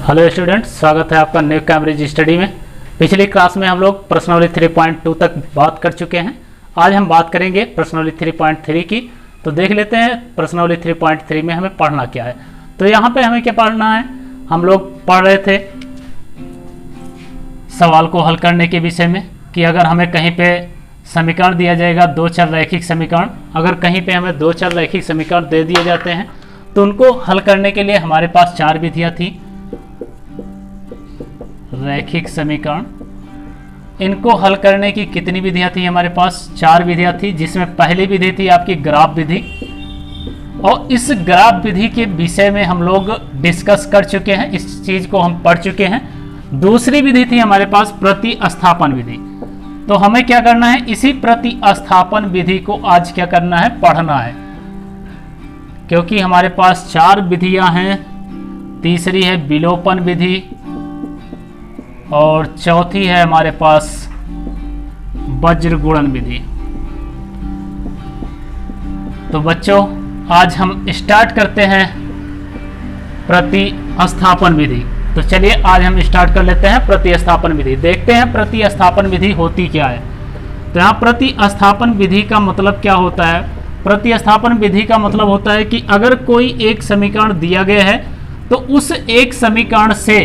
Hello students, स्वागत है आपका न्यू कैम्ब्रिज स्टडी में। पिछली क्लास में हम लोग प्रश्नावली 3.2 तक बात कर चुके हैं। आज हम बात करेंगे प्रश्नावली 3.3 की। तो देख लेते हैं प्रश्नावली 3.3 में हमें पढ़ना क्या है। तो यहाँ पे हमें क्या पढ़ना है, हम लोग पढ़ रहे थे सवाल को हल करने के विषय में कि अगर हमें कहीं पे समीकरण दिया जाएगा, दो चर रैखिक समीकरण, अगर कहीं पे हमें दो चर रैखिक समीकरण दे दिए जाते हैं तो उनको हल करने के लिए हमारे पास चार विधियां थी। रैखिक समीकरण, इनको हल करने की कितनी विधियां थी हमारे पास? चार विधियां थी, जिसमें पहली विधि थी आपकी ग्राफ विधि, और इस ग्राफ विधि के विषय में हम लोग डिस्कस कर चुके हैं, इस चीज को हम पढ़ चुके हैं। दूसरी विधि थी हमारे पास प्रतिस्थापन विधि। तो हमें क्या करना है, इसी प्रतिस्थापन विधि को आज क्या करना है, पढ़ना है, क्योंकि हमारे पास चार विधियां हैं। तीसरी है विलोपन विधि और चौथी है हमारे पास वज्र गुणन विधि। तो बच्चों आज हम स्टार्ट करते हैं प्रतिस्थापन विधि। तो चलिए आज हम स्टार्ट कर लेते हैं प्रतिस्थापन विधि। देखते हैं प्रतिस्थापन विधि होती क्या है। तो यहाँ प्रतिस्थापन विधि का मतलब क्या होता है? प्रतिस्थापन विधि का मतलब होता है कि अगर कोई एक समीकरण दिया गया है तो उस एक समीकरण से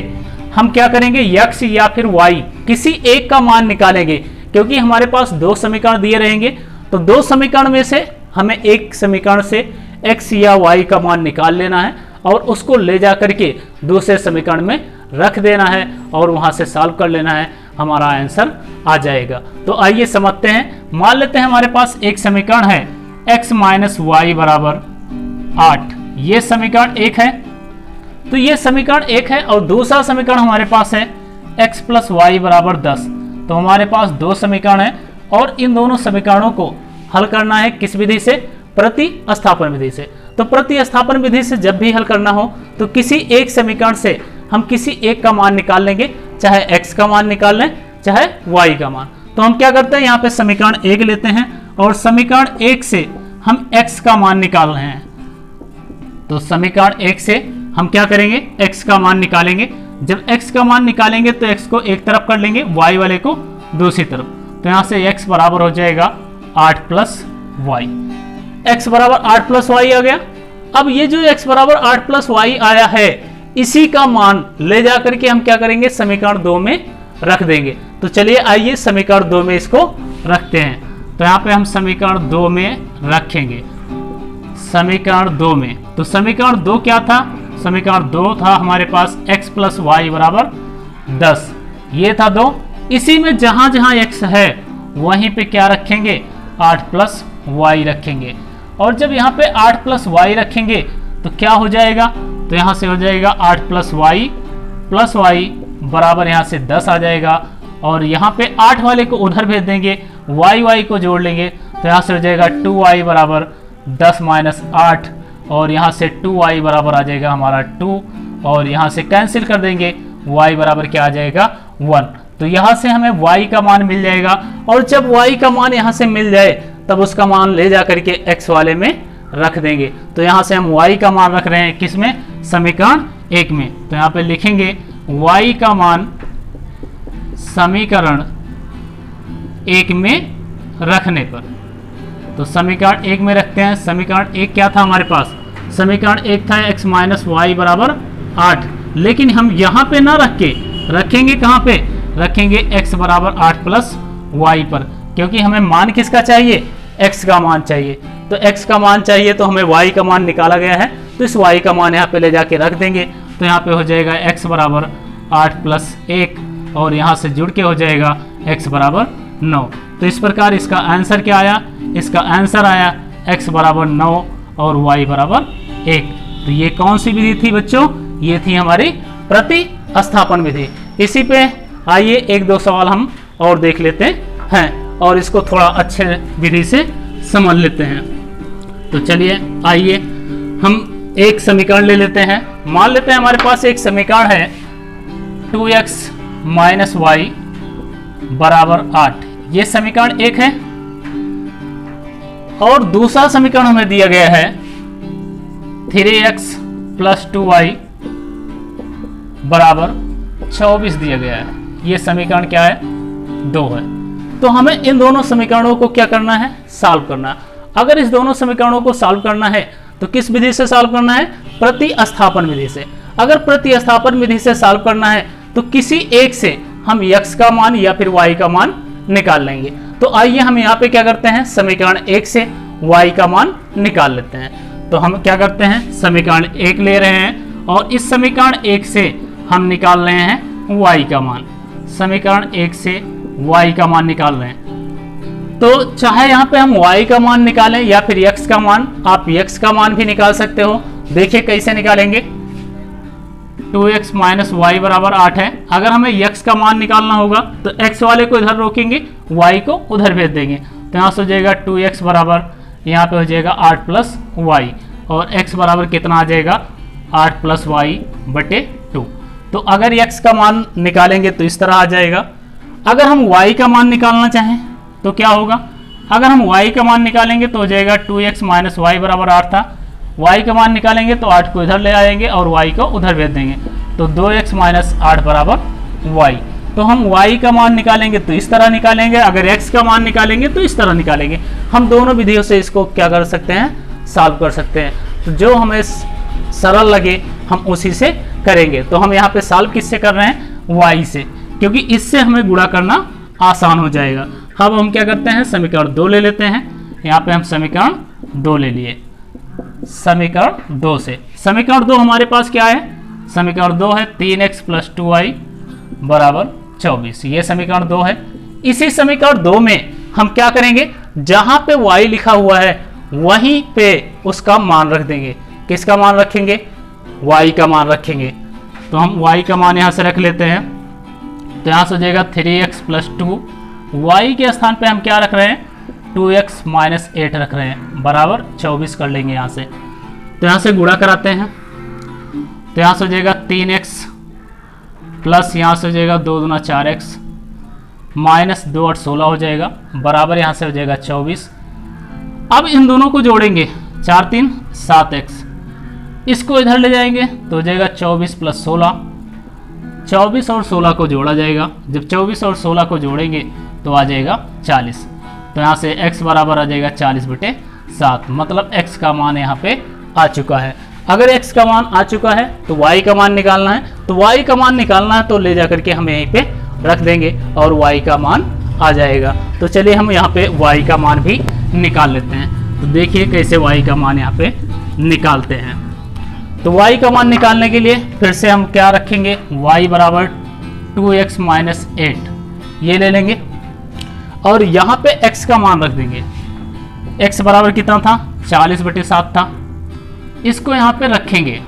हम क्या करेंगे, x या फिर y किसी एक का मान निकालेंगे। क्योंकि हमारे पास दो समीकरण दिए रहेंगे तो दो समीकरण में से हमें एक समीकरण से x या y का मान निकाल लेना है और उसको ले जा करके दूसरे समीकरण में रख देना है और वहां से सॉल्व कर लेना है, हमारा आंसर आ जाएगा। तो आइए समझते हैं। मान लेते हैं हमारे पास एक समीकरण है x माइनस वाई बराबर 8, ये समीकरण एक है। तो ये समीकरण एक है और दूसरा समीकरण हमारे पास है x प्लस वाई बराबर 10। तो हमारे पास दो समीकरण है और इन दोनों समीकरणों को हल करना है किस विधि से? प्रतिस्थापन विधि से। तो प्रतिस्थापन विधि से जब भी हल करना हो तो किसी एक समीकरण से हम किसी एक का मान निकाल लेंगे, चाहे x का मान निकाल लें चाहे y का मान। तो हम क्या करते हैं, यहाँ पे समीकरण एक लेते हैं और समीकरण एक से हम x का मान निकाल रहे हैं। तो समीकरण एक से हम क्या करेंगे, x का मान निकालेंगे। जब x का मान निकालेंगे तो x को एक तरफ कर लेंगे, y वाले को दूसरी तरफ। तो यहां से x बराबर हो जाएगा 8 प्लस वाई। x बराबर 8 प्लस वाई आ गया। अब ये जो x बराबर 8 प्लस वाई आया है, इसी का मान ले जा करके हम क्या करेंगे, समीकरण 2 में रख देंगे। तो चलिए आइए समीकरण 2 में इसको रखते हैं। तो यहाँ पे हम समीकरण 2 में रखेंगे, समीकरण 2 में। तो समीकरण 2 क्या था? समीकरण 2 था हमारे पास x प्लस वाई बराबर 10, ये था 2। इसी में जहां जहां x है वहीं पे क्या रखेंगे, 8 प्लस वाई रखेंगे। और जब यहाँ पे 8 प्लस वाई रखेंगे तो क्या हो जाएगा, तो यहाँ से हो जाएगा 8 प्लस वाई बराबर यहाँ से 10 आ जाएगा। और यहाँ पे 8 वाले को उधर भेज देंगे, वाई को जोड़ लेंगे तो यहाँ से हो जाएगा 2y बराबर 10 माइनस 8, और यहाँ से 2y बराबर आ जाएगा हमारा 2, और यहाँ से कैंसिल कर देंगे, y बराबर क्या आ जाएगा 1। तो यहाँ से हमें y का मान मिल जाएगा। और जब y का मान यहाँ से मिल जाए तब उसका मान ले जा करके x वाले में रख देंगे। तो यहाँ से हम y का मान रख रहे हैं किस में, समीकरण एक में। तो यहाँ पे लिखेंगे y का मान समीकरण एक में रखने पर। तो समीकरण एक में रखते हैं। समीकरण एक क्या था हमारे पास, समीकरण एक था x माइनस वाई बराबर 8, लेकिन हम यहाँ पे ना रख के रखेंगे कहाँ पे, रखेंगे x बराबर 8 प्लस वाई पर, क्योंकि हमें मान किसका चाहिए, x का मान चाहिए। तो x का मान चाहिए तो हमें y का मान निकाला गया है, तो इस y का मान यहाँ पे ले जाके रख देंगे। तो यहाँ पे हो जाएगा x बराबर 8 प्लस 1, और यहाँ से जुड़ के हो जाएगा x बराबर 9। तो इस प्रकार इसका आंसर क्या आया, इसका आंसर आया x बराबर 9 और y बराबर 1। तो ये कौन सी विधि थी बच्चों, ये थी हमारी प्रतिस्थापन विधि। इसी पे आइए एक दो सवाल हम और देख लेते हैं और इसको थोड़ा अच्छे विधि से समझ लेते हैं। तो चलिए आइए हम एक समीकरण ले लेते हैं। मान लेते हैं हमारे पास एक समीकरण है 2x माइनस वाई बराबर 8, ये समीकरण एक है। और दूसरा समीकरण हमें दिया गया है 3x प्लस 2y बराबर 24 दिया गया है। ये समीकरण क्या है? 2 है। तो हमें इन दोनों समीकरणों को क्या करना है? सॉल्व करना है। अगर इस दोनों समीकरणों को सॉल्व करना है तो किस विधि से सॉल्व करना है? प्रतिस्थापन विधि से। अगर प्रतिस्थापन विधि से सॉल्व करना है तो किसी एक से हम x का मान या फिर y का मान निकाल लेंगे। तो आइए हम यहाँ पे क्या करते हैं, समीकरण 1 से y का मान निकाल लेते हैं। तो हम क्या करते हैं, समीकरण 1 ले रहे हैं और इस समीकरण 1 से हम निकाल रहे हैं y का मान। समीकरण 1 से y का मान निकाल रहे हैं। तो चाहे यहाँ पे हम y का मान निकालें या फिर x का मान, आप x का मान भी निकाल सकते हो। देखिए कैसे निकालेंगे। 2x माइनस वाई बराबर 8 है। अगर हमें x का मान निकालना होगा तो x वाले को इधर रोकेंगे, y को उधर भेज देंगे। तो यहाँ से हो जाएगा 2x बराबर, यहाँ पे हो जाएगा 8 प्लस वाई, और x बराबर कितना आ जाएगा? 8 प्लस वाई बटे 2। तो अगर x का मान निकालेंगे तो इस तरह आ जाएगा। अगर हम y का मान निकालना चाहें तो क्या होगा? अगर हम y का मान निकालेंगे तो हो जाएगा 2x माइनस वाई बराबर 8 था। y का मान निकालेंगे तो 8 को इधर ले आएंगे और y को उधर भेज देंगे। तो 2x माइनस 8 बराबर y। तो हम y का मान निकालेंगे तो इस तरह निकालेंगे, अगर x का मान निकालेंगे तो इस तरह निकालेंगे। हम दोनों विधियों से इसको क्या कर सकते हैं, सॉल्व कर सकते हैं। तो जो हमें सरल लगे हम उसी से करेंगे। तो हम यहाँ पे सॉल्व किससे कर रहे हैं? y से, क्योंकि इससे हमें गुणा करना आसान हो जाएगा। अब हम क्या करते हैं, समीकरण 2 ले लेते हैं। यहाँ पे हम समीकरण 2 ले लिए। समीकरण 2 से, समीकरण 2 हमारे पास क्या है? समीकरण 2 है 3x प्लस 2y बराबर 24। ये समीकरण 2 है। इसी समीकरण 2 में हम क्या करेंगे, जहां पे y लिखा हुआ है वहीं पे उसका मान रख देंगे। किसका मान रखेंगे? y का मान रखेंगे। तो हम y का मान यहां से रख लेते हैं। तो यहां से हो जाएगा 3x प्लस 2, y के स्थान पे हम क्या रख रहे हैं? 2x माइनस 8 रख रहे हैं, बराबर 24 कर लेंगे यहाँ से। तो यहाँ से गुणा कराते हैं। तो यहाँ से हो जाएगा 3x प्लस यहाँ से हो जाएगा 2 दूना 4x माइनस 2 8 16 हो जाएगा, बराबर यहाँ से हो जाएगा 24। अब इन दोनों को जोड़ेंगे, 4 3 7x, इसको इधर ले जाएंगे तो हो जाएगा 24 प्लस 16। 24 और 16 को जोड़ा जाएगा। जब 24 और 16 को जोड़ेंगे तो आ जाएगा 40। तो यहाँ से x बराबर आ जाएगा 40 बटे 7, मतलब x का मान यहाँ पे आ चुका है। अगर x का मान आ चुका है तो y का मान निकालना है। तो y का मान निकालना है तो ले जा करके हम यहीं पे रख देंगे और y का मान आ जाएगा। तो चलिए हम यहाँ पे y का मान भी निकाल लेते हैं। तो देखिए कैसे y का मान यहाँ पे निकालते हैं। तो y का मान निकालने के लिए फिर से हम क्या रखेंगे, y बराबर 2x माइनस 8 ये ले लेंगे और यहाँ पे x का मान रख देंगे। x बराबर कितना था? 40 बटे 7 था। इसको यहाँ पे रखेंगे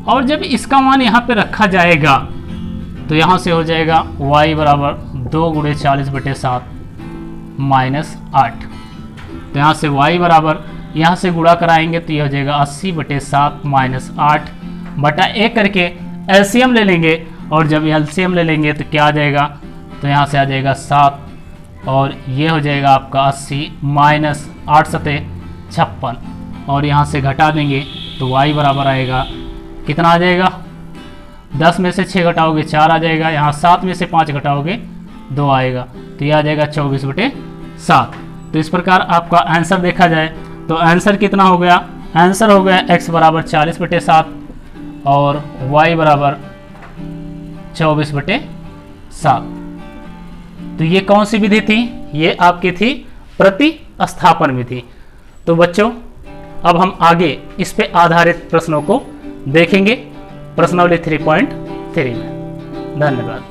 और जब इसका मान यहाँ पे रखा जाएगा तो यहाँ से हो जाएगा y बराबर 2 गुणे 40 बटे 7 माइनस 8। तो यहाँ से y बराबर, यहाँ से गुणा कराएंगे तो ये हो जाएगा 80 बटे 7 माइनस 8 बटा 1 करके एलसीएम ले लेंगे। और जब एलसीएम ले लेंगे तो क्या आ जाएगा, तो यहाँ से आ जाएगा 7 और ये हो जाएगा आपका 80 माइनस 8 सते 56 और यहाँ से घटा देंगे तो y बराबर आएगा कितना आ जाएगा, 10 में से 6 घटाओगे 4 आ जाएगा, यहाँ 7 में से 5 घटाओगे 2 आएगा, तो ये आ जाएगा 24 बटे 7। तो इस प्रकार आपका आंसर देखा जाए तो आंसर कितना हो गया, आंसर हो गया x बराबर 40 बटे 7 और y बराबर 24 बटे 7। तो ये कौन सी विधि थी, ये आपकी थी प्रतिस्थापन विधि। तो बच्चों अब हम आगे इस पे आधारित प्रश्नों को देखेंगे प्रश्नावली 3.3 में। धन्यवाद।